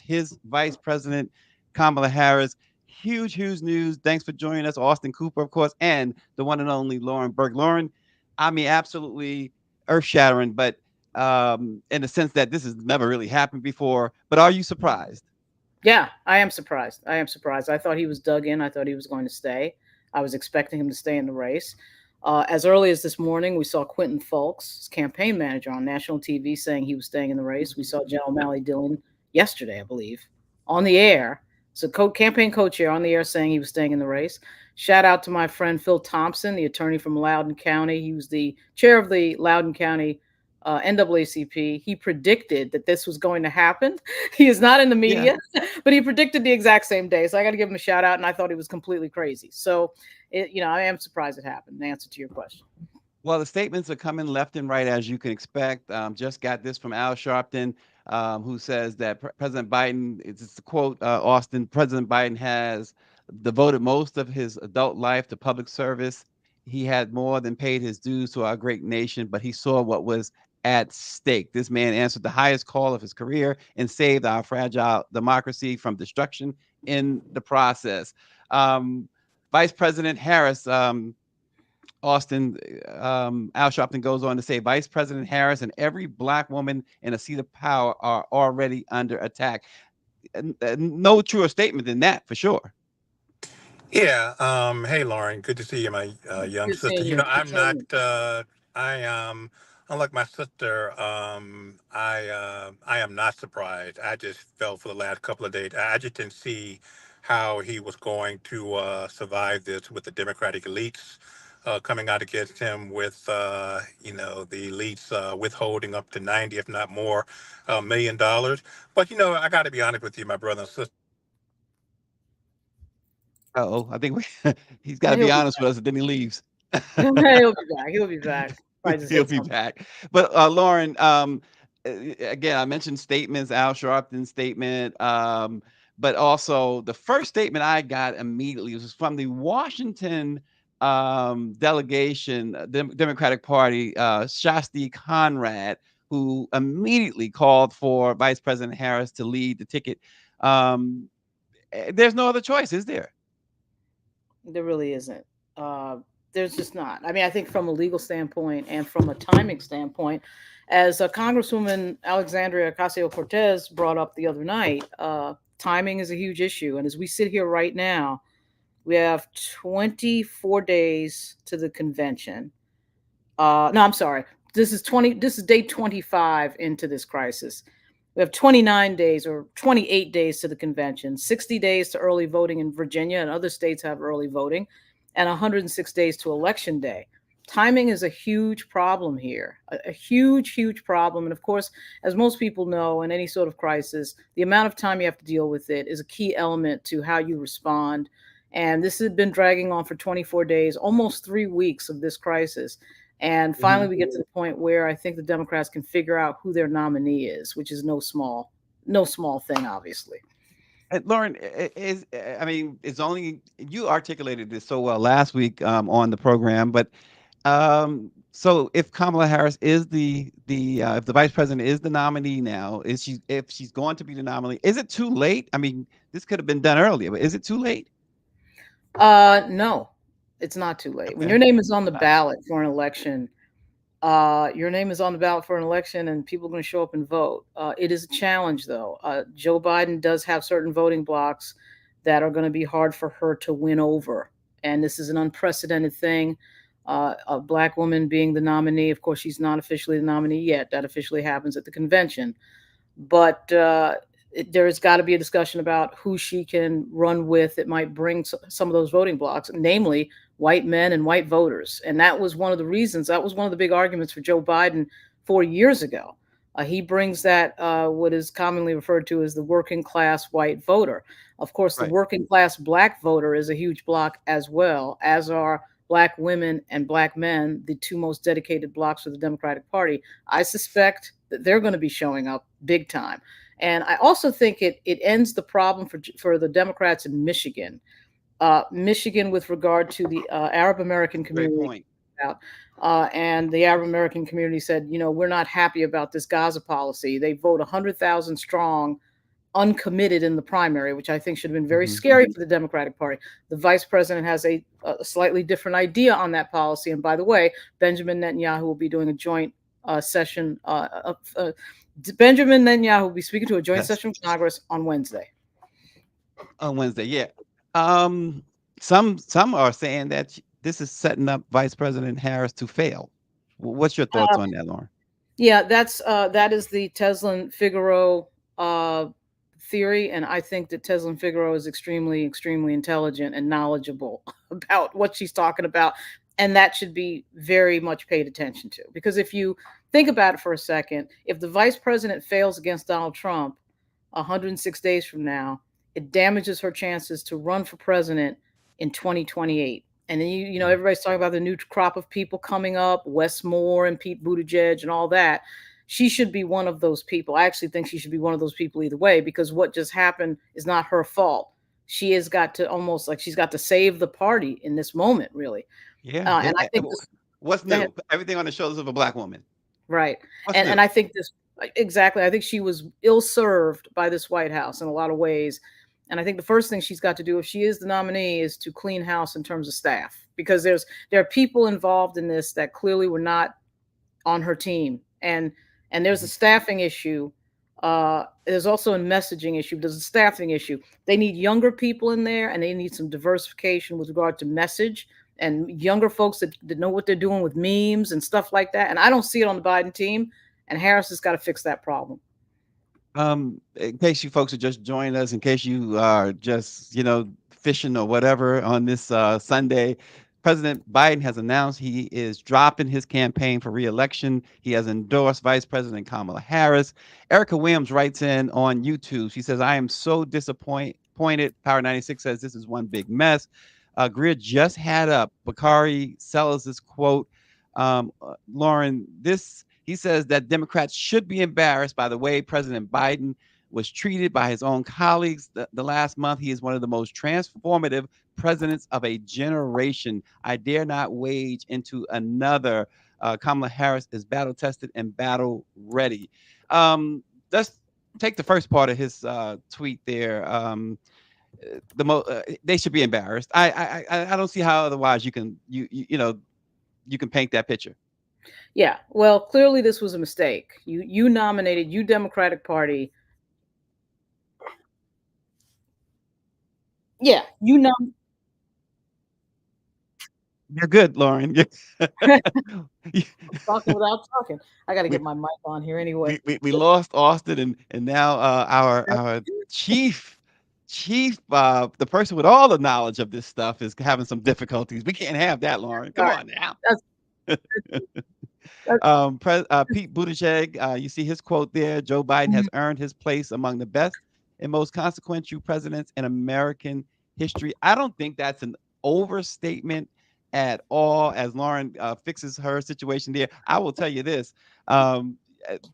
his Vice President Kamala Harris. Huge, huge news. Thanks for joining us, Austin Cooper, of course, and the one and only Lauren Burke. Lauren, I mean, absolutely earth shattering, but in the sense that this has never really happened before. But are you surprised? Yeah, I am surprised. I am surprised. I thought he was dug in. I thought he was going to stay. I was expecting him to stay in the race. As early as this morning, we saw Quentin Fulks, his campaign manager, on national TV saying he was staying in the race. We saw Jen O'Malley Dillon yesterday, I believe, on the air. So, campaign co-chair on the air saying he was staying in the race. Shout out to my friend Phil Thompson, the attorney from Loudoun County. He was the chair of the Loudoun County NAACP. He predicted that this was going to happen. He is not in the Yeah. media, but he predicted the exact same day. So I got to give him a shout out. And I thought he was completely crazy. So, I am surprised it happened. In answer to your question. Well, the statements are coming left and right, as you can expect. Just got this from Al Sharpton, who says that President Biden, it's a quote, Austin, President Biden has devoted most of his adult life to public service. He had more than paid his dues to our great nation, but he saw what was at stake. This man answered the highest call of his career and saved our fragile democracy from destruction in the process. Um, Vice President Harris, Austin, Al Sharpton goes on to say, Vice President Harris and every black woman in a seat of power are already under attack. No truer statement than that, for sure. Yeah. Hey, Lauren. Good to see you, my young Good sister. seeing you. I'm not. Unlike my sister. I am not surprised. I just felt for the last couple of days. I just didn't see how he was going to survive this with the Democratic elites. Coming out against him with, the elites withholding up to 90, if not more, $1 million. But, I got to be honest with you, my brother and sister. Oh, I think he's got to He'll be be honest with us, and then he leaves. back. He'll be back. He'll be back. Probably just He'll hit be something. back. But Lauren, again, I mentioned statements, Al Sharpton's statement, but also the first statement I got immediately was from the Washington delegation, Democratic Party, Shasti Conrad, who immediately called for Vice President Harris to lead the ticket. Um, there's no other choice, is there? There really isn't. Uh, there's just not. I mean, I think from a legal standpoint and from a timing standpoint, as Congresswoman Alexandria Ocasio Cortez brought up the other night, timing is a huge issue. And as we sit here right now, we have 24 days to the convention. No, I'm sorry. This is 20. This is day 25 into this crisis. We have 29 days or 28 days to the convention, 60 days to early voting in Virginia, and other states have early voting, and 106 days to election day. Timing is a huge problem here, a huge, huge problem. And of course, as most people know, in any sort of crisis, the amount of time you have to deal with it is a key element to how you respond. And this has been dragging on for 24 days, almost 3 weeks of this crisis. And finally, Mhm. we get to the point where I think the Democrats can figure out who their nominee is, which is no small thing, obviously. And Lauren, I mean, it's only you articulated this so well last week on the program, but so if Kamala Harris is the if the vice president is the nominee now, is she if she's going to be the nominee, is it too late? I mean, this could have been done earlier, but is it too late? No, it's not too late. When Okay. your name is on the Uh, ballot for an election, your name is on the ballot for an election, and people are going to show up and vote. It is a challenge, though. Joe Biden does have certain voting blocks that are going to be hard for her to win over, and this is an unprecedented thing. A black woman being the nominee. Of course, she's not officially the nominee yet. That officially happens at the convention. But there's got to be a discussion about who she can run with that might bring some of those voting blocks, namely white men and white voters. And that was one of the reasons, that was one of the big arguments for Joe Biden 4 years ago. He brings that, what is commonly referred to as the working class white voter. Of course, the right. working class black voter is a huge block as well, as are black women and black men, the two most dedicated blocks for the Democratic Party. I suspect that they're going to be showing up big time. And I also think it ends the problem for the Democrats in Michigan. Michigan, with regard to the Arab American Great community, point. out. And the Arab American community said, we're not happy about this Gaza policy. They vote 100,000 strong uncommitted in the primary, which I think should have been very Mhm. scary for the Democratic Party. The vice president has a slightly different idea on that policy. And by the way, Benjamin Netanyahu will be doing a joint session. Benjamin Netanyahu will be speaking to a joint Yes. session of Congress on Wednesday. On Wednesday, yeah. Um, some are saying that this is setting up Vice President Harris to fail. What's your thoughts Uh, on that, Lauren? yeah, that is the Teslin Figaro uh, theory, and I think that Teslin Figaro is extremely, extremely intelligent and knowledgeable about what she's talking about, and that should be very much paid attention to. Because if you think about it for a second, if the vice president fails against Donald Trump 106 days from now, it damages her chances to run for president in 2028. And then Mm. everybody's talking about the new crop of people coming up, Wes Moore and Pete Buttigieg and all that. She should be one of those people. I actually think she should be one of those people either way, because what just happened is not her fault. She has got to, almost like she's got to save the party in this moment, really. Yeah, And I think this. what's Go ahead. new? Everything on the shoulders of a black woman. Right. What's And new? I think this, exactly. I think she was ill served by this White House in a lot of ways. And I think the first thing she's got to do, if she is the nominee, is to clean house in terms of staff, because there are people involved in this that clearly were not on her team. And there's a Mhm. staffing issue. There's also a messaging issue. There's a staffing issue. They need younger people in there, and they need some diversification with regard to message, and younger folks that know what they're doing with memes and stuff like that. And I don't see it on the Biden team. And Harris has got to fix that problem. In case you folks are just joining us, in case you are just, fishing or whatever on this Sunday, President Biden has announced he is dropping his campaign for reelection. He has endorsed Vice President Kamala Harris. Erica Williams writes in on YouTube. She says, I am so disappointed. Power 96 says this is one big mess. Greer just had up Bakari Sellers' quote. Lauren, he says that Democrats should be embarrassed by the way President Biden was treated by his own colleagues the last month. He is one of the most transformative presidents of a generation. I dare not wage into another. Kamala Harris is battle tested and battle ready. Let's take the first part of his tweet there. They should be embarrassed. I don't see how otherwise you can paint that picture. Yeah. Well, clearly this was a mistake. You nominated, you Democratic Party. Yeah. You're good, Lauren. Talking without talking. I got to we, get my mic on here anyway. we lost Austin, and now our chief the person with all the knowledge of this stuff is having some difficulties. We can't have that, Lauren. All Come right. on now. That's, that's Pete Buttigieg, you see his quote there. Joe Biden has earned his place among the best and most consequential presidents in American history. I don't think that's an overstatement at all. As Lauren fixes her situation there, I will tell you this.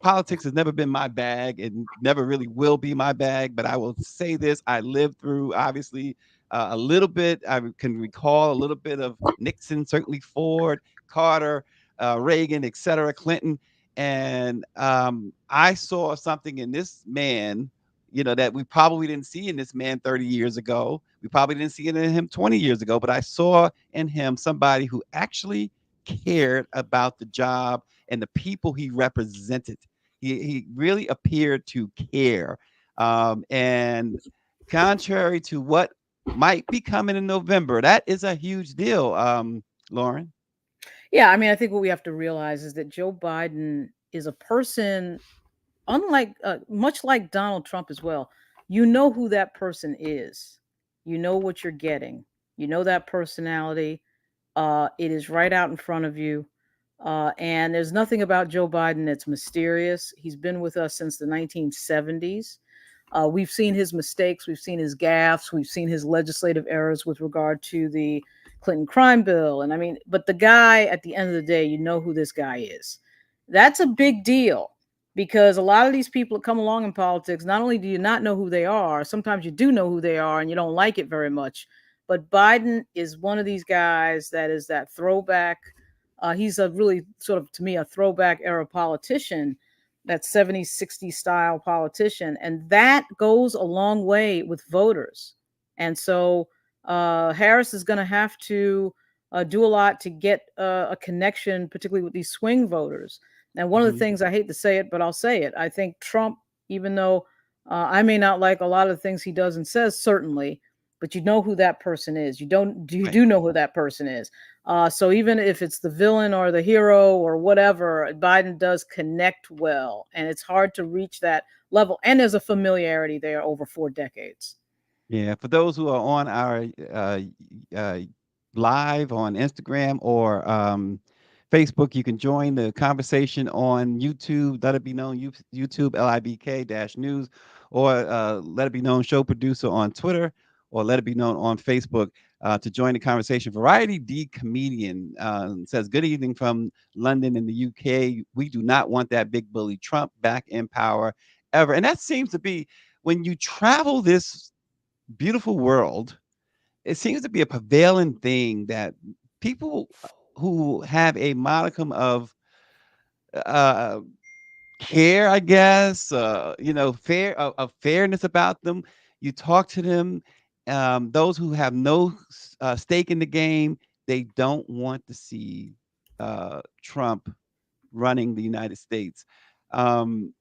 Politics has never been my bag and never really will be my bag, but I will say this. I lived through, obviously, a little bit. I can recall a little bit of Nixon, certainly Ford, Carter, Reagan, et cetera, Clinton. And I saw something in this man, that we probably didn't see in this man 30 years ago. We probably didn't see it in him 20 years ago, but I saw in him somebody who actually cared about the job and the people he represented. He really appeared to care. And contrary to what might be coming in November, that is a huge deal, Lauren. Yeah, I mean, I think what we have to realize is that Joe Biden is a person, unlike, much like Donald Trump as well. You know who that person is. You know what you're getting. You know that personality. It is right out in front of you. And there's nothing about Joe Biden that's mysterious. He's been with us since the 1970s. We've seen his mistakes, we've seen his gaffes, we've seen his legislative errors with regard to the Clinton crime bill. And I mean, but the guy, at the end of the day, you know who this guy is. That's a big deal, because a lot of these people that come along in politics, not only do you not know who they are, sometimes you do know who they are and you don't like it very much. But Biden is one of these guys that is that throwback. He's a really sort of, to me, a throwback era politician. that 70-60 style politician, and that goes a long way with voters. And so Harris is going to have to do a lot to get a connection, particularly with these swing voters. And one of the Hmm. things, I hate to say it, but I'll say it, I think Trump, even though I may not like a lot of the things he does and says, certainly, but you know who that person is. You Right. do know who that person is. So even if it's the villain or the hero or whatever, Biden does connect well, and it's hard to reach that level. And there's a familiarity there over 4 decades. Yeah, for those who are on our uh, live on Instagram or Facebook, you can join the conversation on YouTube. Let it be known, YouTube LIBK dash news, or let it be known show producer on Twitter, or let it be known on Facebook to join the conversation. Variety D comedian says, "Good evening from London in the UK. We do not want that big bully Trump back in power ever," and that seems to be when you travel this beautiful world, it seems to be a prevailing thing that people who have a modicum of uh, care, I guess, of fairness about them. You talk to them, those who have no stake in the game, they don't want to see Trump running the United States. Um,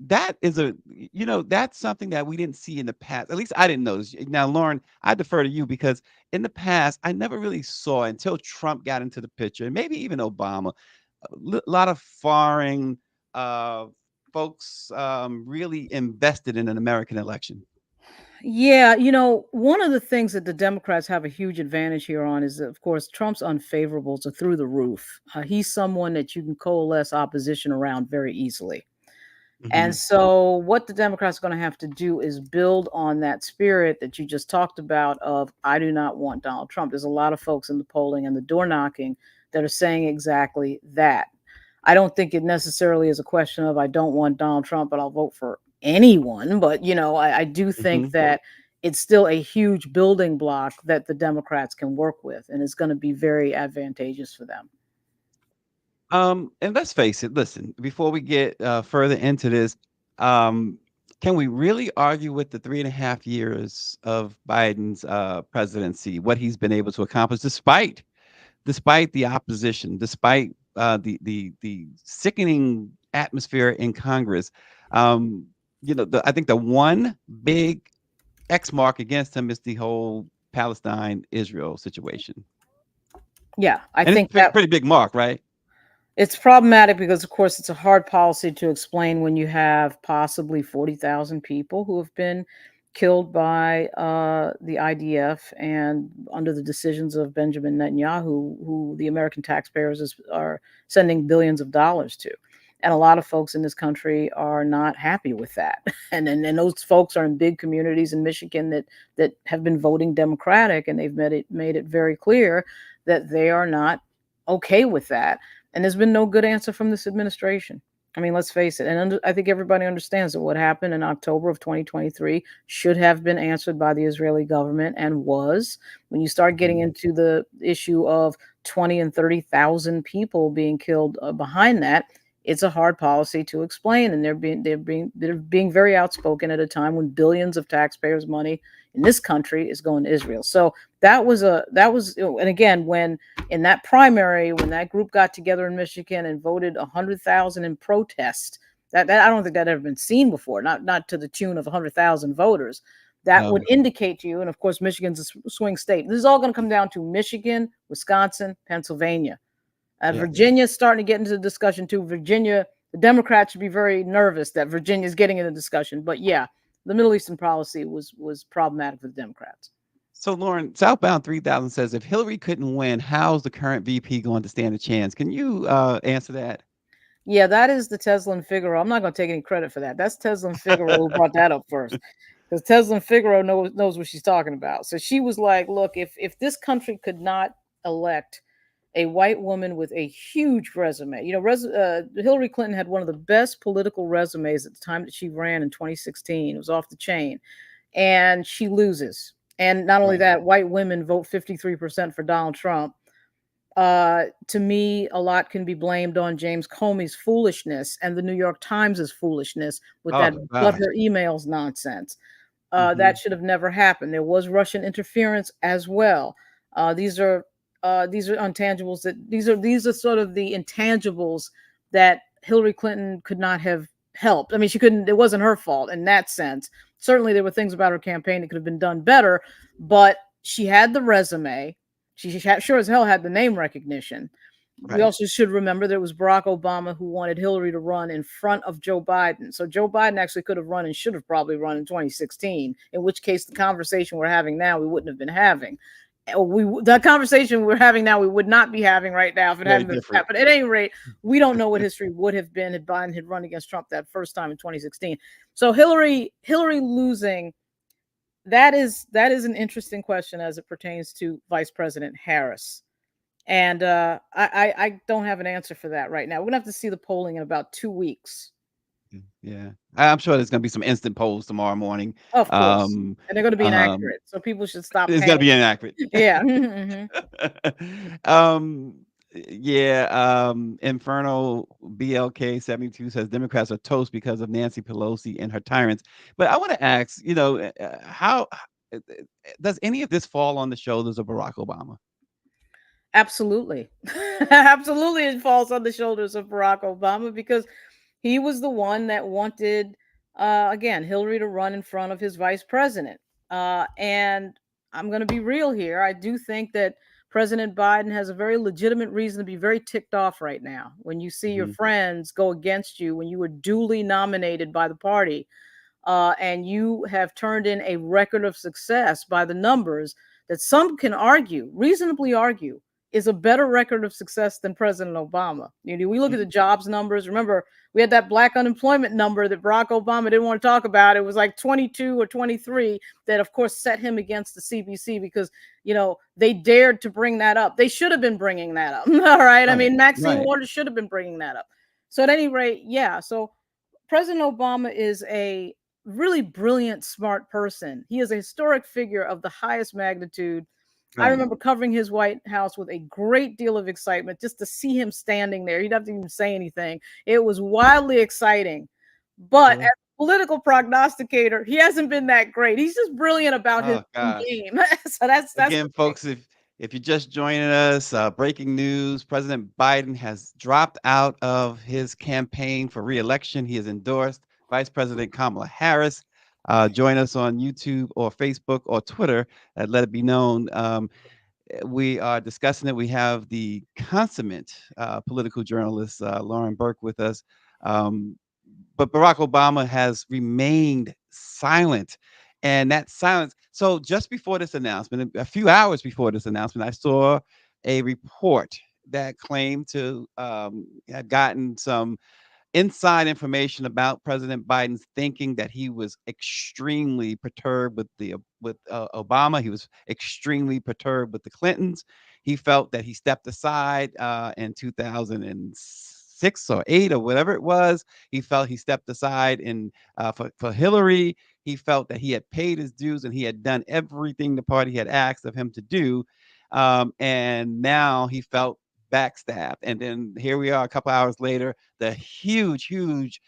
that is that's something that we didn't see in the past. At least I didn't notice. Now, Lauren, I defer to you because in the past, I never really saw until Trump got into the picture, and maybe even Obama, a lot of foreign uh, folks really invested in an American election. Yeah, one of the things that the Democrats have a huge advantage here on is, of course, Trump's unfavorables are through the roof. He's someone that you can coalesce opposition around very easily. And Hmm. so, what the Democrats are going to have to do is build on that spirit that you just talked about of, I do not want Donald Trump. There's a lot of folks in the polling and the door knocking that are saying exactly that. I don't think it necessarily is a question of, I don't want Donald Trump, but I'll vote for anyone. But, I do think Hmm. that it's still a huge building block that the Democrats can work with, and it's going to be very advantageous for them. And let's face it. Listen, before we get further into this, um, can we really argue with the 3.5 years of Biden's presidency, what he's been able to accomplish, despite the opposition, despite the sickening atmosphere in Congress? Um, I think the one big X mark against him is the whole Palestine Israel situation, Yeah, I and it's think a that pretty big mark, right? it's problematic because, of course, it's a hard policy to explain when you have possibly 40,000 people who have been killed by the IDF and under the decisions of Benjamin Netanyahu, who the American taxpayers are sending billions of dollars to. And a lot of folks in this country are not happy with that. And those folks are in big communities in Michigan that have been voting Democratic, and they've made it very clear that they are not okay with that, and there's been no good answer from this administration. I mean, let's face it. And I think everybody understands that what happened in October of 2023 should have been answered by the Israeli government, and was. When you start getting Mhm. into the issue of 20 and 30,000 people being killed behind that, it's a hard policy to explain. And they're being very outspoken at a time when billions of taxpayers' money in this country is going to Israel. So and again, when in that primary, when that group got together in Michigan and voted 100,000 in protest, that I don't think that had ever been seen before. Not to the tune of 100,000 voters. That would No. indicate to you, and of course, Michigan's a swing state. This is all going to come down to Michigan, Wisconsin, Pennsylvania. Yes. Virginia's starting to get into the discussion too. Virginia, the Democrats should be very nervous that Virginia's getting into the discussion. But yeah, the Middle Eastern policy was problematic for the Democrats. So, Lauren, Southbound 3000 says, if Hillary couldn't win, how's the current VP going to stand a chance? Can you answer that? Yeah, that is the Tesla and Figaro. I'm not going to take any credit for that. That's Tesla and Figaro who brought that up first, because Tesla and Figaro knows what she's talking about. So she was like, "Look, if this country could not elect a white woman with a huge resume, Hillary Clinton had one of the best political resumes at the time that she ran in 2016. It was off the chain, and she loses. And not only Right. that, white women vote 53% for Donald Trump. To me, a lot can be blamed on James Comey's foolishness and the New York Times' foolishness with that Oh gosh. butler emails nonsense. Hmm. That should have never happened. There was Russian interference as well. Uh, these are these are intangibles that these are sort of the intangibles that Hillary Clinton could not have helped. I mean, she couldn't. It wasn't her fault in that sense. Certainly, there were things about her campaign that could have been done better, but she had the resume. Sure as hell had the name recognition. We Right. also should remember there was Barack Obama who wanted Hillary to run in front of Joe Biden. So Joe Biden actually could have run and should have probably run in 2016, in which case the conversation we're having now we wouldn't have been having. The conversation we're having now we would not be having right now if it Very hadn't been for that. different. But at any rate, we don't know what history would have been if Biden had run against Trump that first time in 2016. So Hillary losing, that is an interesting question as it pertains to Vice President Harris. And I don't have an answer for that right now. We're gonna have to see the polling in about 2 weeks. Yeah. I'm sure there's gonna be some instant polls tomorrow morning. Of course. Um, And they're gonna be um, inaccurate. So people should stop it's gonna paying. be inaccurate. Yeah. Mhm. um, yeah. Infernal BLK 72 says Democrats are toast because of Nancy Pelosi and her tyrants. But I want to ask, how does any of this fall on the shoulders of Barack Obama? Absolutely. Absolutely, it falls on the shoulders of Barack Obama because he was the one that wanted, again, Hillary to run in front of his vice president. And I'm going to be real here. I do think that President Biden has a very legitimate reason to be very ticked off right now when you see your Mhm. friends go against you when you were duly nominated by the party, and you have turned in a record of success by the numbers that some can argue, reasonably argue, is a better record of success than President Obama. We look at the jobs numbers. Remember, we had that black unemployment number that Barack Obama didn't want to talk about. It was like 22 or 23 that, of course, set him against the CBC because, they dared to bring that up. They should have been bringing that up. All right. I Right. mean, Maxine Right. Waters should have been bringing that up. So at any rate, yeah. So President Obama is a really brilliant, smart person. He is a historic figure of the highest magnitude. I Right. remember covering his White House with a great deal of excitement just to see him standing there. He'd have to even say anything. It was wildly exciting. But as Yeah. a political prognosticator, he hasn't been that great. He's just brilliant about his Oh own gosh. game. So that's the Again, thing. folks, if you're just joining us, breaking news: President Biden has dropped out of his campaign for re-election. He has endorsed Vice President Kamala Harris. Join us on YouTube or Facebook or Twitter. Let it be known. We are discussing it. We have the consummate political journalist Lauren Burke with us. Um, but Barack Obama has remained silent. And that silence. So just before this announcement, a few hours before this announcement, I saw a report that claimed to have gotten some inside information about President Biden's thinking that he was extremely perturbed with Obama. He was extremely perturbed with the Clintons. He felt that he stepped aside in 2006 or eight or whatever it was. He felt he stepped aside in for Hillary. He felt that he had paid his dues and he had done everything the party had asked of him to do. And now he felt backstabbed. And then here we are a couple hours later, the huge, huge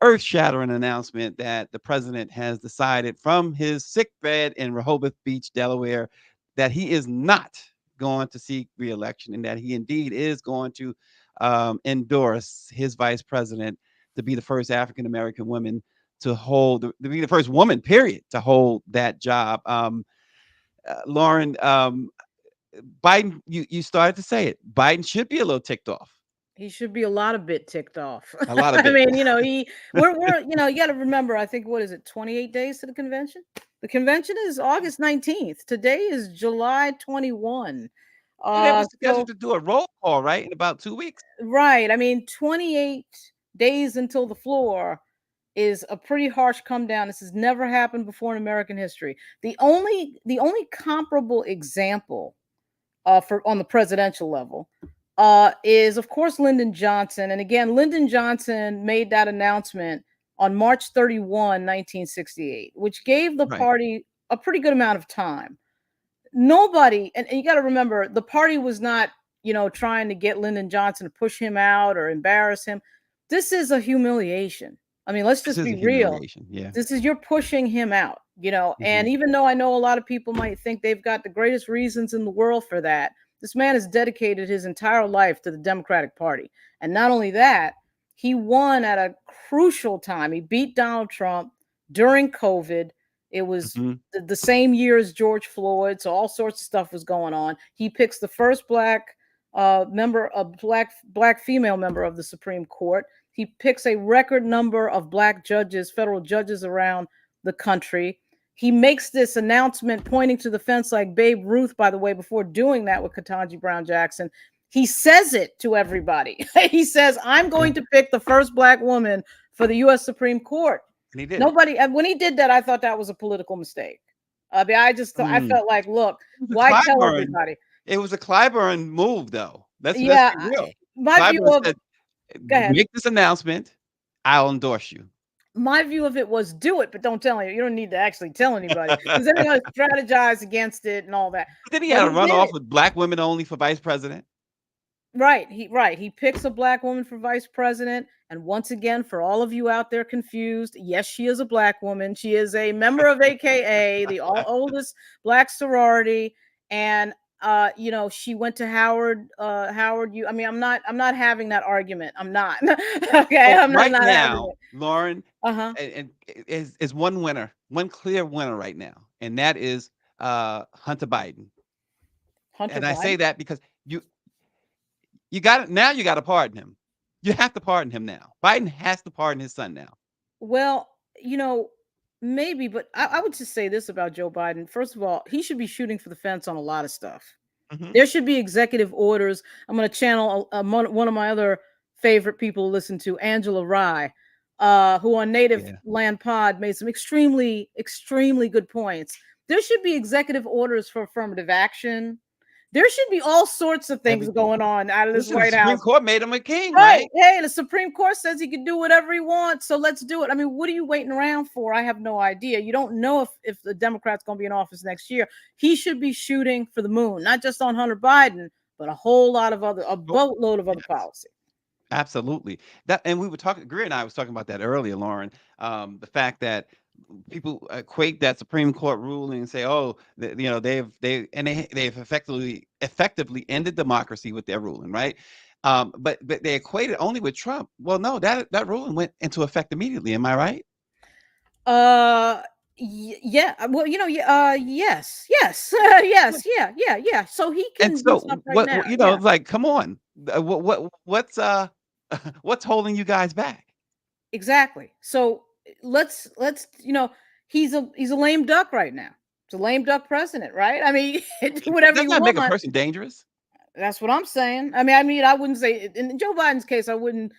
earth-shattering announcement that the president has decided from his sick bed in Rehoboth Beach, Delaware, that he is not going to seek reelection and that he indeed is going to endorse his vice president to be the first African American woman to be the first woman, period, to hold that job. Lauren, Biden, you started to say it. Biden should be a little ticked off. He should be a lot of bit ticked off. A lot of I bit. mean, we're you got to remember, I think, what is it, 28 days to the convention? The convention is August 19th. Today is July 21. Yeah, they were So scheduled to do a roll call, right, in about 2 weeks. right. I mean, 28 days until the floor is a pretty harsh come down. This has never happened before in American history. The only comparable example for on the presidential level is of course Lyndon Johnson. And again, Lyndon Johnson made that announcement on March 31, 1968, which gave the Right. party a pretty good amount of time. Nobody, and you got to remember, the party was not trying to get Lyndon Johnson to push him out or embarrass him. This is a humiliation. I mean, let's This just is a be real. humiliation. Yeah. This is you're pushing him out, Hmm. and even though I know a lot of people might think they've got the greatest reasons in the world for that, this man has dedicated his entire life to the Democratic Party. And not only that, he won at a crucial time. He beat Donald Trump during COVID. It was Hmm. the same year as George Floyd, so all sorts of stuff was going on. He picks the first black female member of the Supreme Court. He picks a record number of black judges, federal judges around the country. He makes this announcement pointing to the fence like Babe Ruth, by the way, before doing that with Ketanji Brown Jackson. He says it to everybody. He says, I'm Yeah. going to pick the first black woman for the U.S. Supreme Court. And he did it. Nobody, and when he did that, I thought that was a political mistake. I mean, I Mm. felt like, look, It was a why tell Clyburn. everybody? It was a Clyburn move, though. Let's Yeah, be real. my view Clyburn of said, go ahead. "Make this announcement. I'll endorse you." My view of it was do it, but don't tell anyone. You don't need to actually tell anybody because then they're going to strategize against it and all that. But then he But had a he did runoff it. with black women only for vice president. Right. He picks a black woman for vice president. And once again, for all of you out there confused, yes, she is a black woman. She is a member of AKA, the oldest black sorority. And she went to Howard U. I mean, I'm not having that argument. I'm not. Okay. So I'm right not having now, it. Lauren, Uh-huh. and is one winner, one clear winner right now, and that is Hunter Biden. Hunter And I say Biden. that because you you got it now. You got to pardon him. You have to pardon him now. Biden has to pardon his son now. Well, maybe, but I would just say this about Joe Biden. First of all, he should be shooting for the fence on a lot of stuff. Hmm. There should be executive orders. I'm going to channel one of my other favorite people to listen to, Angela Rye, who on Native Yeah. Land Pod made some extremely, extremely good points. There should be executive orders for affirmative action. There should be all sorts of things Everything. going on out of this Listen, the White Supreme House. Court made him a king, Right. right? Hey, the Supreme Court says he can do whatever he wants, so let's do it. I mean, what are you waiting around for? I have no idea. You don't know if the Democrat's going to be in office next year. He should be shooting for the moon, not just on Hunter Biden, but a Oh, boatload of other yes. policy. Absolutely. That, and we were talking. Greer and I was talking about that earlier, Lauren. The fact that people equate that Supreme Court ruling and say, "Oh, they've effectively ended democracy with their ruling," right? But they equate it only with Trump. Well, no, that ruling went into effect immediately. Am I right? Uh, yeah. Well, yes, yes, Yeah. yes, yeah. So he And can do so stuff right now. Yeah, like, come on, what's holding you guys back? exactly. So let's he's a lame duck right now. It's a lame duck president, right? I mean, do whatever Doesn't you that make a want. person dangerous? That's what I'm saying. I mean, I wouldn't say in Joe Biden's case, I wouldn't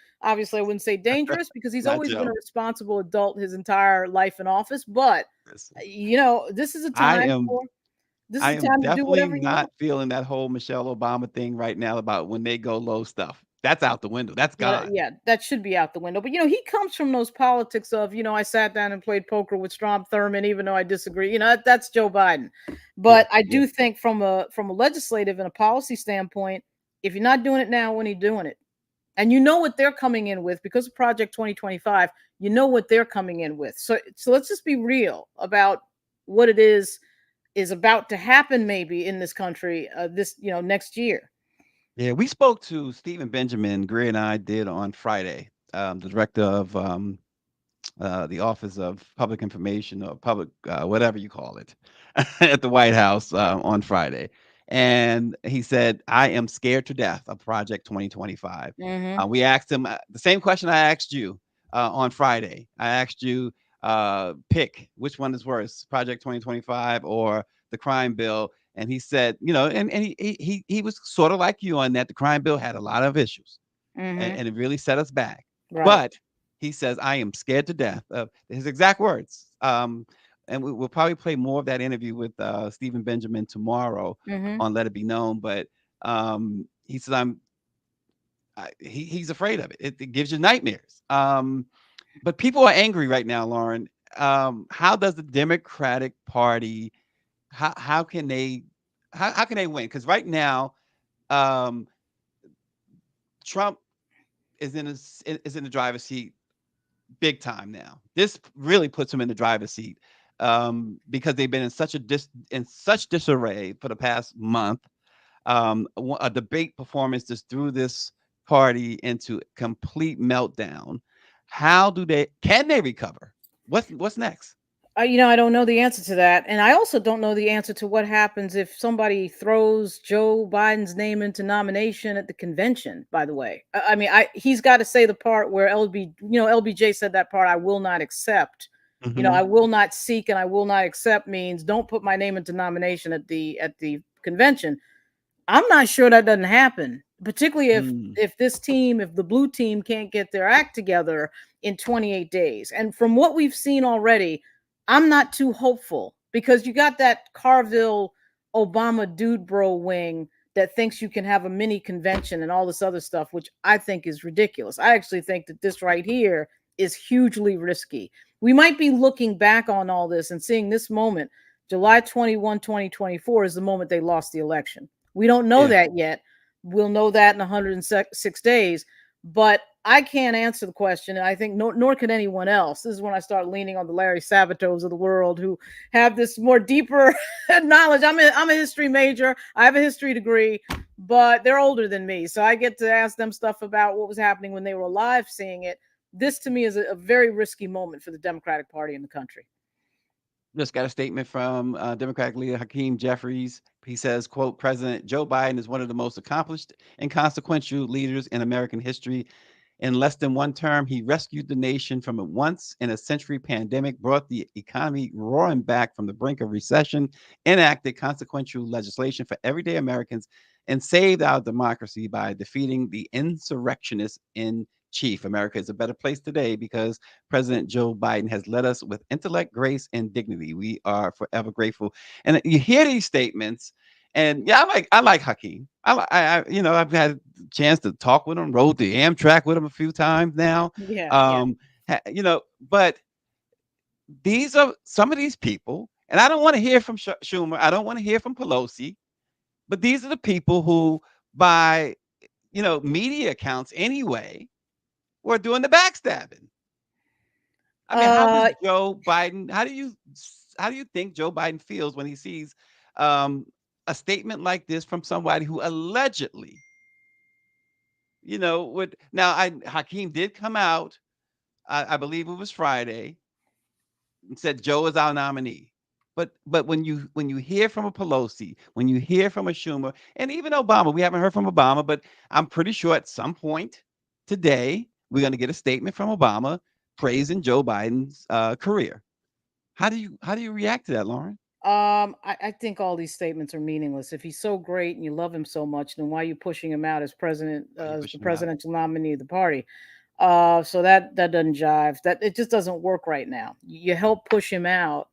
say dangerous because he's Not always been a Joe. responsible adult his entire life in office. But Listen, this is a I time am for this I is a am time to do definitely whatever you not want. feeling that whole Michelle Obama thing right now about when they go low stuff. That's out the window. That's Well, gone. yeah, that should be out the window. But he comes from those politics of I sat down and played poker with Strom Thurmond, even though I disagree. That's Joe Biden. Yeah, But I yeah, do think from a legislative and a policy standpoint, if you're not doing it now, when are you doing it? And you know what they're coming in with because of Project 2025. You know what they're coming in with. So let's just be real about what it is about to happen maybe in this country this next year. yeah. We spoke to Stephen Benjamin. Gray and I did on Friday. The director of the Office of Public Information or public whatever you call it at the White House on Friday, and he said, "I am scared to death of Project 2025." Hmm. We asked him the same question I asked you on Friday. I asked you, pick which one is worse, Project 2025 or the crime bill, and he said, and he was sort of like you on that. The crime bill had a lot of issues, Hmm. and it really set us back, Right. but he says, "I am scared to death." His exact words. And we'll probably play more of that interview with Stephen Benjamin tomorrow Hmm. on Let It Be Known. But he says, he's afraid of it. It gives you nightmares. But people are angry right now, Lauren. How does the Democratic Party? How can they? How can they win? Because right now, Trump is in the driver's seat big time now. This really puts him in the driver's seat because they've been in such disarray for the past month. A debate performance just threw this party into complete meltdown. How do they can they recover? What's next? I don't know the answer to that. And I also don't know the answer to what happens if somebody throws Joe Biden's name into nomination at the convention, by the way. I mean, he's got to say the part where LBJ said that part, I will not accept. I Hmm. will not seek and I will not accept means don't put my name into nomination at the convention. I'm not sure that doesn't happen, particularly Mm. if the blue team can't get their act together in 28 days. And from what we've seen already, I'm not too hopeful because you got that Carville Obama dude bro wing that thinks you can have a mini convention and all this other stuff, which I think is ridiculous. I actually think that this right here is hugely risky. We might be looking back on all this and seeing this moment, July 21, 2024, is the moment they lost the election. We don't know Yeah. that yet. We'll know that in 106 days. But I can't answer the question, and I think nor can anyone else. This is when I start leaning on the Larry Sabatows of the world who have this more deeper knowledge. I'm a history major. I have a history degree, but they're older than me, so I get to ask them stuff about what was happening when they were alive, seeing it. This to me is a very risky moment for the Democratic Party in the country. Just got a statement from Democratic leader Hakeem Jeffries. He says, quote, President Joe Biden is one of the most accomplished and consequential leaders in American history. In less than one term, he rescued the nation from a once in a century pandemic, brought the economy roaring back from the brink of recession, enacted consequential legislation for everyday Americans, and saved our democracy by defeating the insurrectionists in chief. America is a better place today because President Joe Biden has led us with intellect, grace, and dignity. We are forever grateful. And you hear these statements, and yeah, I like Hakeem. I've had a chance to talk with him, rode the Amtrak with him a few times now. Yeah, yeah. Um, but these are some of these people, and I don't want to hear from Schumer. I don't want to hear from Pelosi. But these are the people who, by media accounts anyway, were doing the backstabbing. I mean, how does Uh, Joe Biden? How do you think Joe Biden feels when he sees um, a statement like this from somebody who allegedly, would now? Hakeem did come out. I believe it was Friday, and said Joe is our nominee. But when you hear from a Pelosi, when you hear from a Schumer, and even Obama, we haven't heard from Obama, but I'm pretty sure at some point today we're going to get a statement from Obama praising Joe Biden's career. How do you react to that, Lauren? I think all these statements are meaningless. If he's so great and you love him so much, then why are you pushing him out as president, Are you as the pushing him out? presidential nominee of the party? So that doesn't jive. That it just doesn't work right now. You help push him out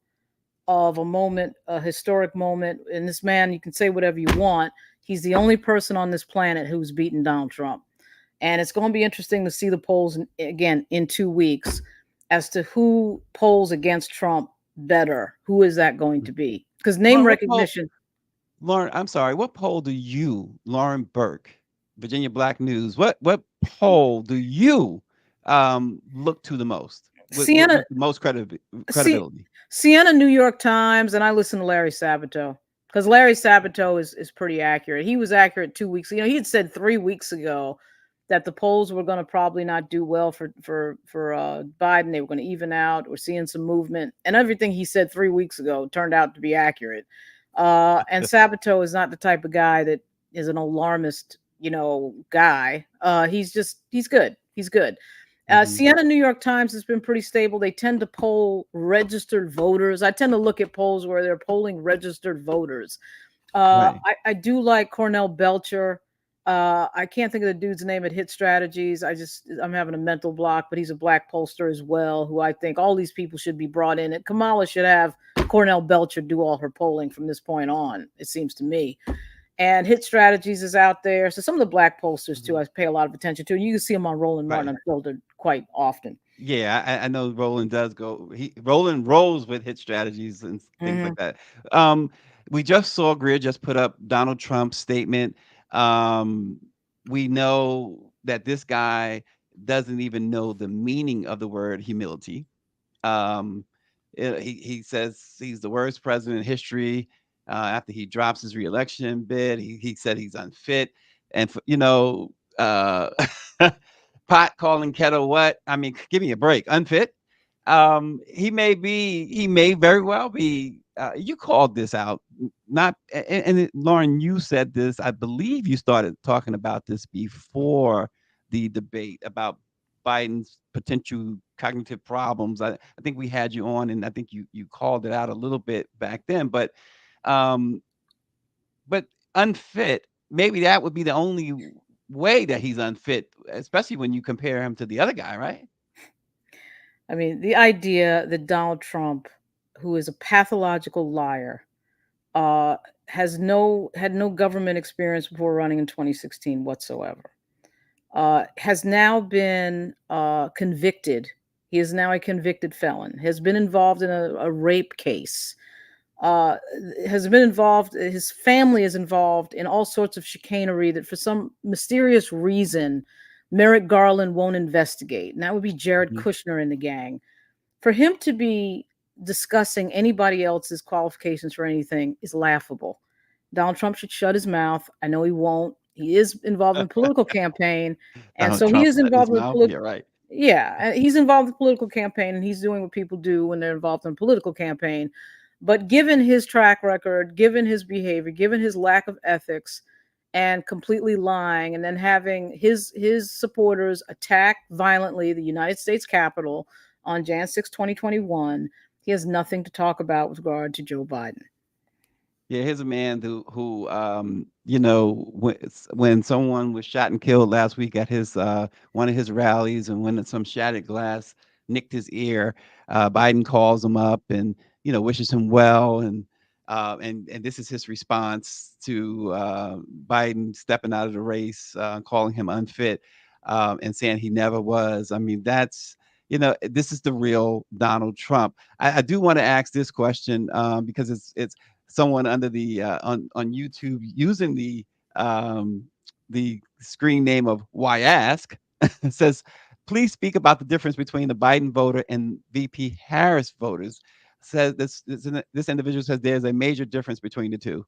of a moment, a historic moment. And this man, you can say whatever you want. He's the only person on this planet who's beaten Donald Trump. And it's going to be interesting to see the polls again in 2 weeks as to who polls against Trump better. Who is that going to be? Because name Lauren, what poll? recognition. Lauren, I'm sorry. What poll do you, Lauren Burke, Virginia Black News? What poll do you look to the most Sienna, with the most see, credibility? Sienna, New York Times, and I listen to Larry Sabato because Larry Sabato is pretty accurate. He was accurate 2 weeks. He had said 3 weeks ago that the polls were going to probably not do well for Biden. They were going to even out. We're seeing some movement, and everything he said 3 weeks ago turned out to be accurate. And Sabato is not the type of guy that is an alarmist, guy. He's good. He's good. Hmm. Siena, New York Times has been pretty stable. They tend to poll registered voters. I tend to look at polls where they're polling registered voters. Right. I do like Cornell Belcher. I can't think of the dude's name at Hit Strategies. I'm having a mental block, but he's a black pollster as well, who I think all these people should be brought in. And Kamala should have Cornell Belcher do all her polling from this point on, it seems to me. And Hit Strategies is out there. So some of the black pollsters too, Mhm. I pay a lot of attention to. And you can see them on Roland Martin Right. Unfiltered quite often. Yeah, I know Roland does go. Roland rolls with hit strategies and things Hmm. like that. Um, we just saw Greer just put up Donald Trump's statement. Um, we know. that this guy doesn't even know the meaning of the word humility. Um, he says he's the worst president in history. After he drops his reelection bid, he said he's unfit, and uh, pot calling kettle what? I mean, give me a break. Unfit. He may very well be. You called this out, not Lauren. You said this. I believe you started talking about this before the debate about Biden's potential cognitive problems. I think we had you on, and I think you called it out a little bit back then. Um, but unfit, maybe that would be the only way that he's unfit, especially when you compare him to the other guy, right? I mean, the idea that Donald Trump, who is a pathological liar, uh, had no government experience before running in 2016 whatsoever, has now been convicted. He is now a convicted felon. Has been involved in a rape case. Uh, has been involved. His family is involved in all sorts of chicanery that, for some mysterious reason, Merrick Garland won't investigate. And that would be Jared Mhm. Kushner and the gang. For him to be discussing anybody else's qualifications for anything is laughable. Donald Trump should shut his mouth. I know he won't. He is involved in a political campaign, and Donald so he Trump is shut his involved with mouth. political. Yeah, right. Yeah, he's involved in a political campaign, and he's doing what people do when they're involved in a political campaign. But given his track record, given his behavior, given his lack of ethics, and completely lying, and then having his supporters attack violently the United States Capitol on Jan 6, 2021, he has nothing to talk about with regard to Joe Biden. Yeah, here's a man when someone was shot and killed last week at his one of his rallies, and when some shattered glass nicked his ear, Biden calls him up and wishes him well, and this is his response to Biden stepping out of the race, calling him unfit, and saying he never was. I mean, this is the real Donald Trump. I do want to ask this question because it's someone under the on YouTube using the screen name of Why Ask says, please speak about the difference between the Biden voter and VP Harris voters. Says this individual says there's a major difference between the two.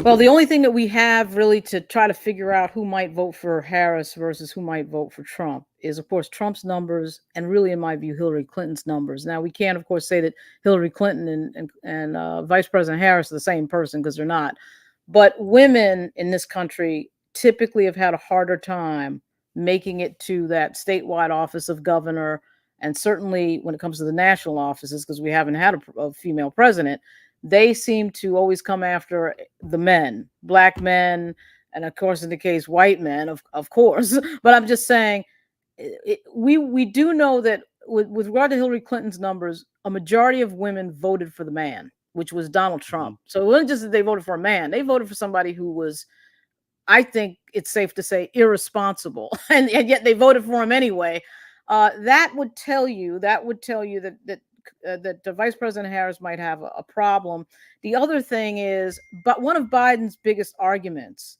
Well, the only thing that we have really to try to figure out who might vote for Harris versus who might vote for Trump is, of course, Trump's numbers and, really, in my view, Hillary Clinton's numbers. Now, we can't, of course, say that Hillary Clinton and Vice President Harris are the same person, because they're not. But women in this country typically have had a harder time making it to that statewide office of governor, and certainly when it comes to the national offices, because we haven't had a female president. They seem to always come after the men, black men, and, of course, in the case, white men, of course. But I'm just saying, we do know that with regard to Hillary Clinton's numbers, a majority of women voted for the man, which was Donald Trump. Mhm. So it wasn't just that they voted for a man; they voted for somebody who was, I think it's safe to say, irresponsible, and yet they voted for him anyway. That would tell you that the Vice President Harris might have a problem. The other thing is, but one of Biden's biggest arguments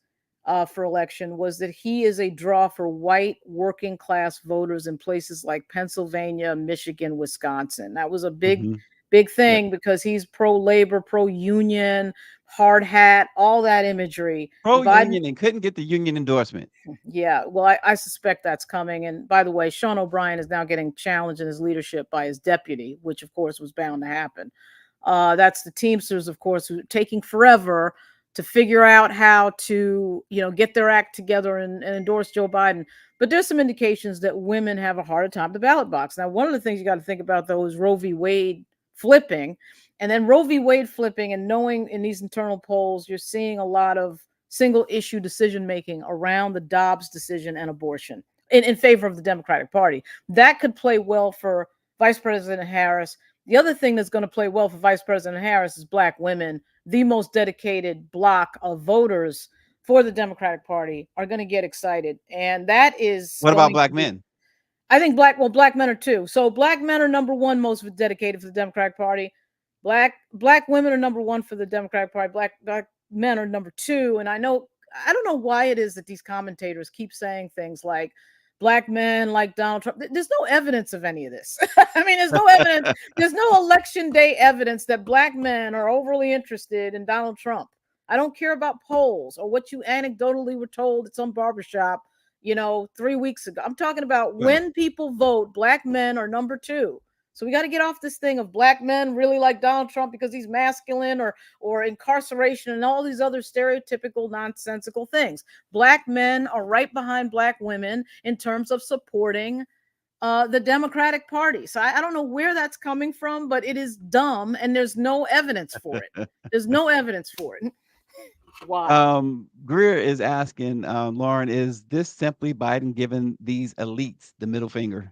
for election was that he is a draw for white working class voters in places like Pennsylvania, Michigan, Wisconsin. That was a Mhm. big Yep. thing because he's pro labor, pro union, hard hat, all that imagery. Pro And Biden, union and couldn't get the union endorsement. yeah, well, I suspect that's coming. And by the way, Sean O'Brien is now getting challenged in his leadership by his deputy, which of course was bound to happen. That's the Teamsters, of course, who are taking forever to figure out how to, get their act together and endorse Joe Biden. But there's some indications that women have a harder time at the ballot box. Now, one of the things you got to think about, though, is Roe v. Wade flipping. And then Roe v. Wade flipping, and knowing in these internal polls, you're seeing a lot of single issue decision making around the Dobbs decision and abortion in favor of the Democratic Party. That could play well for Vice President Harris. The other thing that's going to play well for Vice President Harris is black women. The most dedicated block of voters for the Democratic Party are going to get excited. And that is What about going to black be, men? I think black men are too. So black men are number one most dedicated for the Democratic Party. Black women are number one for the Democratic Party. Black men are number two. And I know I don't know why it is that these commentators keep saying things like black men like Donald Trump. There's no evidence of any of this. I mean, there's no evidence. There's no election day evidence that black men are overly interested in Donald Trump. I don't care about polls or what you anecdotally were told at some barbershop, 3 weeks ago. I'm talking about when people vote, black men are number two. So we got to get off this thing of black men really like Donald Trump because he's masculine or incarceration and all these other stereotypical nonsensical things. Black men are right behind black women in terms of supporting the Democratic Party. So I don't know where that's coming from, but it is dumb and there's no evidence for it. There's no evidence for it. Why? Greer is asking, Lauren, is this simply Biden giving these elites the middle finger?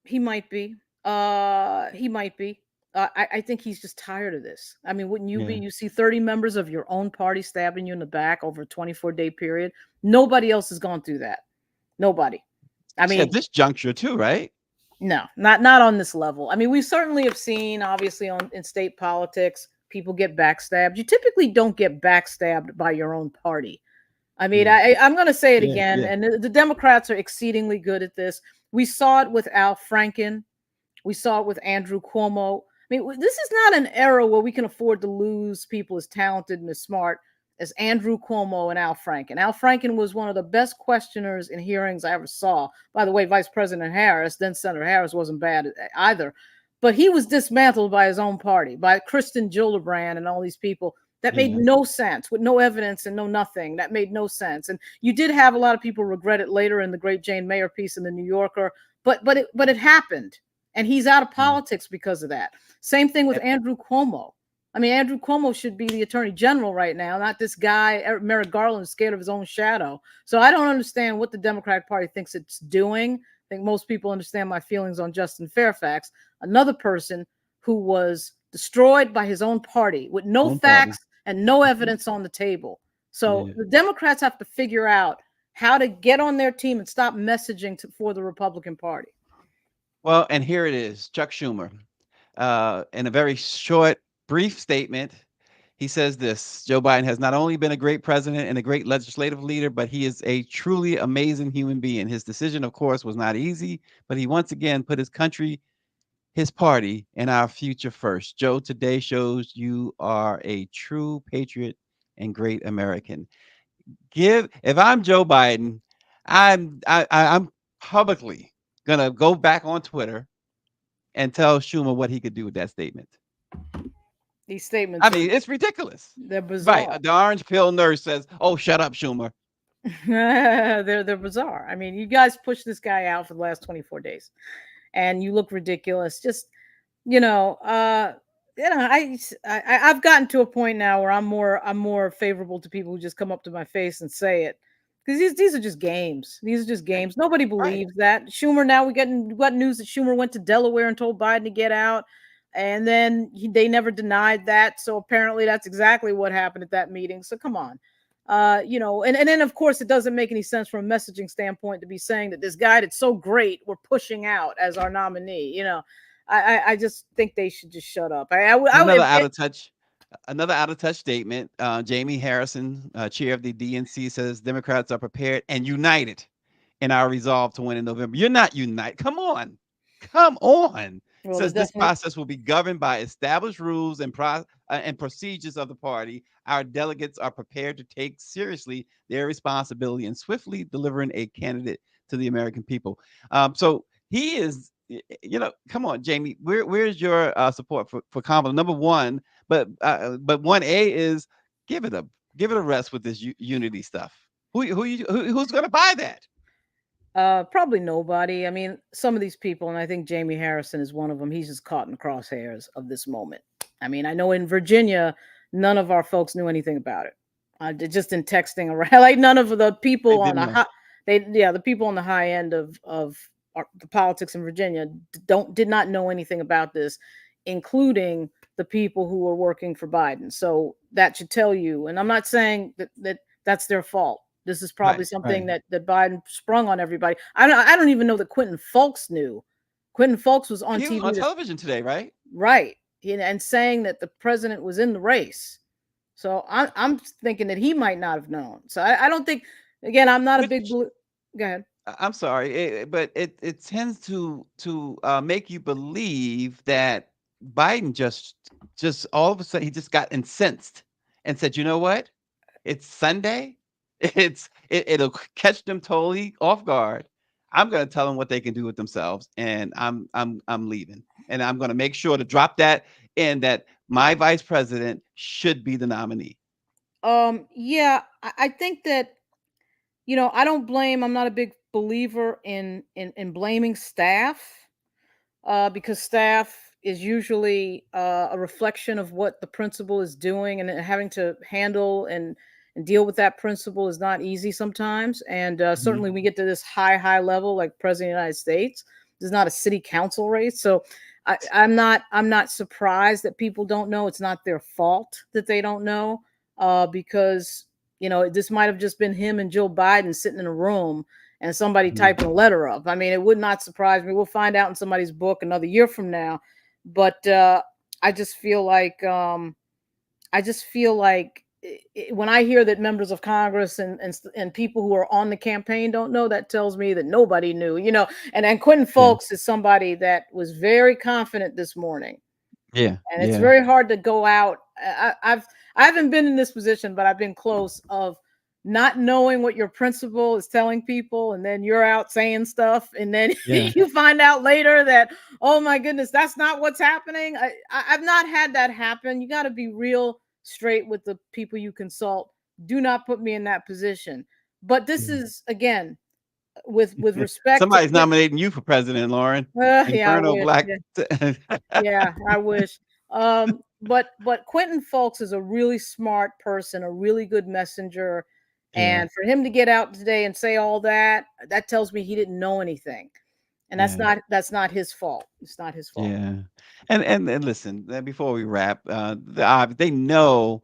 He might be. He might be. I think he's just tired of this. I mean, wouldn't you be? Yeah. You see 30 members of your own party stabbing you in the back over a 24-day period. Nobody else has gone through that. Nobody. I Actually, mean, at this juncture too, right? no, not on this level. I mean, we certainly have seen, obviously, in state politics, people get backstabbed. You typically don't get backstabbed by your own party. I mean, Yeah. I'm going to say it Yeah, again, yeah. and the Democrats are exceedingly good at this. We saw it with Al Franken. We saw it with Andrew Cuomo. I mean, this is not an era where we can afford to lose people as talented and as smart as Andrew Cuomo and Al Franken. Al Franken was one of the best questioners in hearings I ever saw. By the way, Vice President Harris, then Senator Harris, wasn't bad either. But he was dismantled by his own party, by Kristen Gillibrand and all these people. That made Yeah. no sense, with no evidence and no nothing. That made no sense. And you did have a lot of people regret it later in the great Jane Mayer piece in the New Yorker, but it happened. And he's out of politics because of that. Same thing with Andrew Cuomo. I mean, Andrew Cuomo should be the attorney general right now, not this guy, Merrick Garland, scared of his own shadow. So I don't understand what the Democratic Party thinks it's doing. I think most people understand my feelings on Justin Fairfax, another person who was destroyed by his own party with no Own party. facts and no evidence on the table. So Yeah. the Democrats have to figure out how to get on their team and stop messaging for the Republican Party. Well, and here it is, Chuck Schumer. In a very short, brief statement, he says this: Joe Biden has not only been a great president and a great legislative leader, but he is a truly amazing human being. His decision, of course, was not easy, but he once again put his country, his party, and our future first. Joe, today shows you are a true patriot and great American. If I'm Joe Biden, I'm publicly gonna go back on Twitter and tell Schumer what he could do with that statement. These statements, I mean, it's ridiculous. they're bizarre. Right. The orange pill nurse says, "Oh, shut up, Schumer." they're bizarre. I mean, you guys pushed this guy out for the last 24 days, and you look ridiculous. Just I've gotten to a point now where I'm more favorable to people who just come up to my face and say it, because these are just games. These are just games. Nobody believes that. Schumer, now we got news that Schumer went to Delaware and told Biden to get out, and then they never denied that. So apparently that's exactly what happened at that meeting. So come on. And then of course it doesn't make any sense from a messaging standpoint to be saying that this guy that's so great we're pushing out as our nominee. I just think they should just shut up. Another out of touch statement. Jamie Harrison, chair of the DNC, says Democrats are prepared and united in our resolve to win in November. You're not united. Come on. Well, Says this process will be governed by established rules and procedures of the party. Our delegates are prepared to take seriously their responsibility in swiftly delivering a candidate to the American people. So he is, come on, Jamie. Where's your support for Kamala? Number one, but 1A is give it a rest with this unity stuff. Who's going to buy that? Probably nobody. I mean, some of these people, and I think Jamie Harrison is one of them. He's just caught in the crosshairs of this moment. I mean, I know in Virginia, none of our folks knew anything about it. Just in texting around, like none of the people on the people on the high end of the politics in Virginia did not know anything about this, including the people who were working for Biden. So that should tell you. And I'm not saying that's their fault. This is probably something that Biden sprung on everybody. I don't even know that Quentin Fulks knew. Quentin Fulks was on TV. He was on television today, right? Right. And saying that the president was in the race. So I'm thinking that he might not have known. So I don't think. Again, I'm not a big. Which Go ahead. I'm sorry, but it tends to make you believe that Biden just all of a sudden he just got incensed and said, you know what? It's Sunday. It'll catch them totally off guard. I'm gonna tell them what they can do with themselves, and I'm leaving, and I'm gonna make sure to drop that in that my vice president should be the nominee. Yeah, I think that I don't blame. I'm not a big believer in blaming staff, because staff is usually a reflection of what the principal is doing, and having to handle and deal with that principal is not easy sometimes. And Mhm. certainly, we get to this high level, like President of the United States. This is not a city council race, so I'm not surprised that people don't know. It's not their fault that they don't know, because this might have just been him and Joe Biden sitting in a room and somebody Mhm. typing a letter up. I mean, it would not surprise me. We'll find out in somebody's book another year from now. But I just feel like when I hear that members of Congress and people who are on the campaign don't know, that tells me that nobody knew. And Quentin Yeah. Folks is somebody that was very confident this morning, Yeah. and it's Yeah. very hard to go out. I haven't been in this position, but I've been close of not knowing what your principal is telling people, and then you're out saying stuff, and then Yeah. you find out later that, oh my goodness, that's not what's happening. I've not had that happen. You got to be real straight with the people you consult. Do not put me in that position. But this Yeah. is, again, with respect to Somebody's nominating you for president, Lauren. yeah, I Inferno wish. Black. Yeah. Yeah, I wish. But Quentin Fulks is a really smart person, a really good messenger, Yeah. and for him to get out today and say all that, that tells me he didn't know anything, and that's Yeah. not his fault. It's not his fault. Yeah. And listen, before we wrap, they knew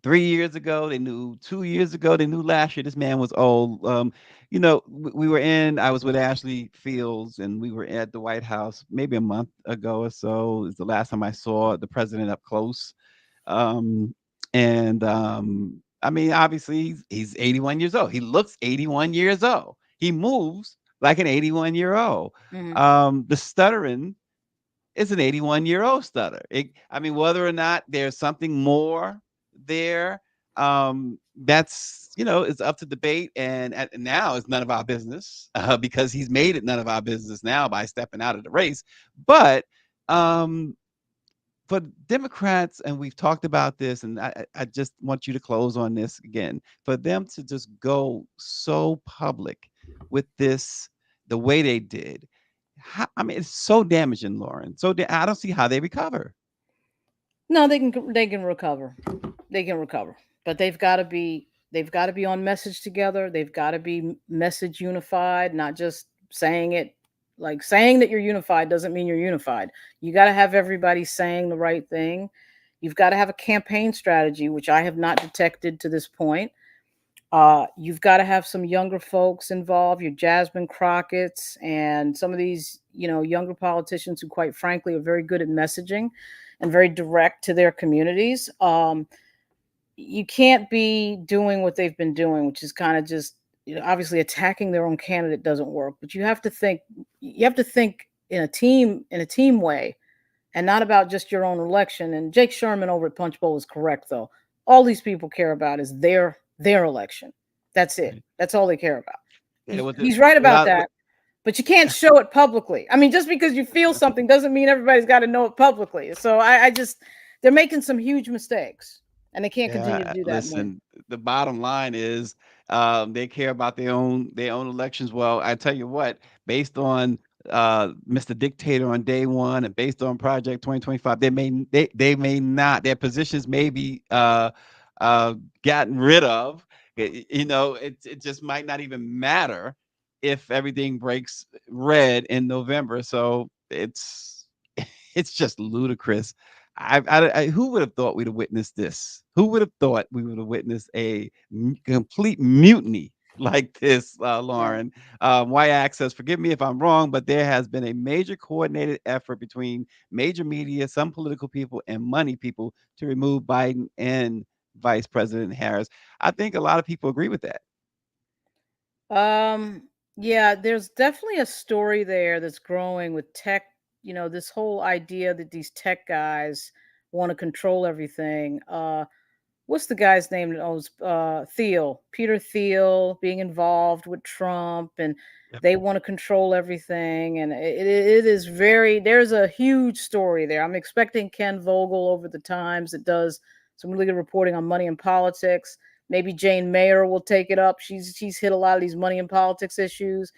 3 years ago, they knew 2 years ago, they knew last year this man was old. I was with Ashley Fields, and we were at the White House maybe a month ago or so. Is the last time I saw the president up close. Um, and I mean, obviously, he's 81 years old. He looks 81 years old. He moves like an 81-year-old. Mhm. The stuttering is an 81-year-old stutter. I mean, whether or not there's something more there, that's it's up to debate, and now it's none of our business because he's made it none of our business now by stepping out of the race. But um, for Democrats, and we've talked about this, and I just want you to close on this again. For them to just go so public with this, the way they did, I mean, it's so damaging, Lauren. So I don't see how they recover. No, they can recover. They can recover, but they've got to be on message together. They've got to be message unified, not just saying it. Like, saying that you're unified doesn't mean you're unified. You got to have everybody saying the right thing. You've got to have a campaign strategy, which I have not detected to this point. You've got to have some younger folks involved, your Jasmine Crockett's, and some of these, younger politicians who, quite frankly, are very good at messaging and very direct to their communities. You can't be doing what they've been doing, which is kind of just, obviously attacking their own candidate doesn't work. But you have to think in a team way, and not about just your own election. And Jake Sherman over at Punchbowl is correct, though. All these people care about is their election. That's it. Right. That's all they care about. Yeah, He's right about without, that. But you can't show it publicly. I mean, just because you feel something doesn't mean everybody's got to know it publicly. So I just they're making some huge mistakes, and they can't continue to yeah, do that more. listen, the bottom line is they care about their own elections. Well, I tell you what, based on Mr. Dictator on day one, and based on Project 2025, they may not, their positions may be uh gotten rid of. It just might not even matter if everything breaks red in November. So it's just ludicrous. Who would have thought we'd have witnessed this? Who would have thought we would have witnessed a complete mutiny like this, Right. Lauren. Y says, forgive me if I'm wrong, but there has been a major coordinated effort between major media, some political people, and money people to remove Biden and Vice President Harris. I think a lot of people agree with that. Um, yeah, there's definitely a story there that's growing with tech. This whole idea that these tech guys want to control everything. What's the guy's name that owns Peter Thiel being involved with Trump, and Yep. they want to control everything, and it is very, there's a huge story there. I'm expecting Ken Vogel over the Times that does some really good reporting on money and politics. Maybe Jane Mayer will take it up. She's hit a lot of these money and politics issues.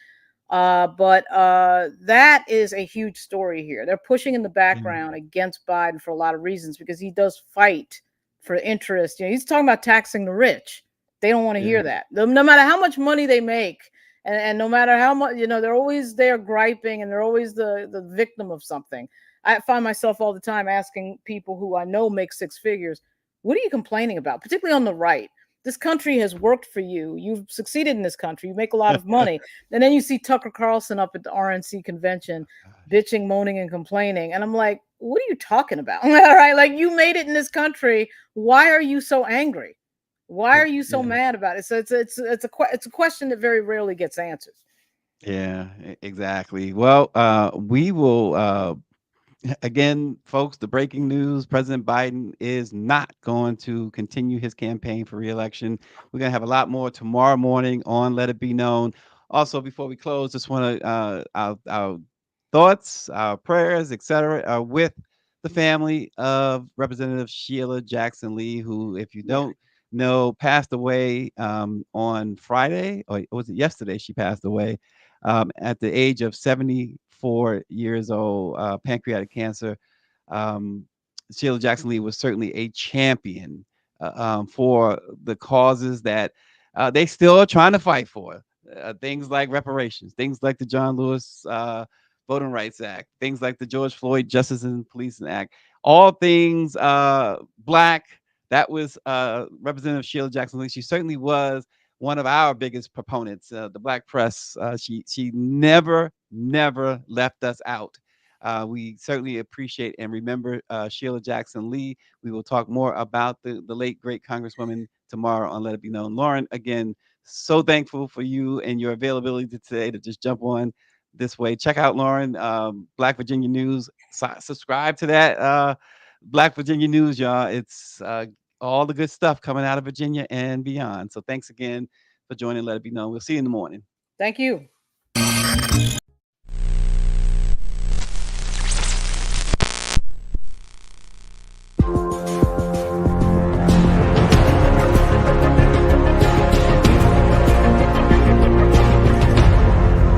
But that is a huge story here. They're pushing in the Yeah. background against Biden for a lot of reasons because he does fight for interest. He's talking about taxing the rich. They don't want to Yeah. hear that. No matter how much money they make, and no matter how much, they're always there griping, and they're always the victim of something. I find myself all the time asking people who I know make six figures, what are you complaining about? Particularly on the right. This country has worked for you. You've succeeded in this country. You make a lot of money. And then you see Tucker Carlson up at the RNC convention Gosh. bitching, moaning, and complaining. And I'm like, what are you talking about? All right. Like, you made it in this country. Why are you so angry? Why are you so Yeah. mad about it? So it's a question that very rarely gets answered. Yeah, exactly. Well, we will again, folks, the breaking news: President Biden is not going to continue his campaign for reelection. We're going to have a lot more tomorrow morning on Let It Be Known. Also, before we close, just want to our thoughts, our prayers, etc., are with the family of Representative Sheila Jackson Lee, who, if you Yeah. don't know, passed away on Friday, or was it yesterday? She passed away at the age of 74 years old, pancreatic cancer. Um, Sheila Jackson Lee was certainly a champion for the causes that they still are trying to fight for. Things like reparations, things like the John Lewis Voting Rights Act, things like the George Floyd Justice and Policing Act, all things black. That was Representative Sheila Jackson Lee. She certainly was one of our biggest proponents, the Black press. She never left us out. We certainly appreciate and remember Sheila Jackson Lee. We will talk more about the late great Congresswoman tomorrow on Let It Be Known. Lauren, again, so thankful for you and your availability today to just jump on this way. Check out Lauren, Black Virginia News. Subscribe to that Black Virginia News, y'all. It's all the good stuff coming out of Virginia and beyond. So thanks again for joining Let It Be Known. We'll see you in the morning. Thank you.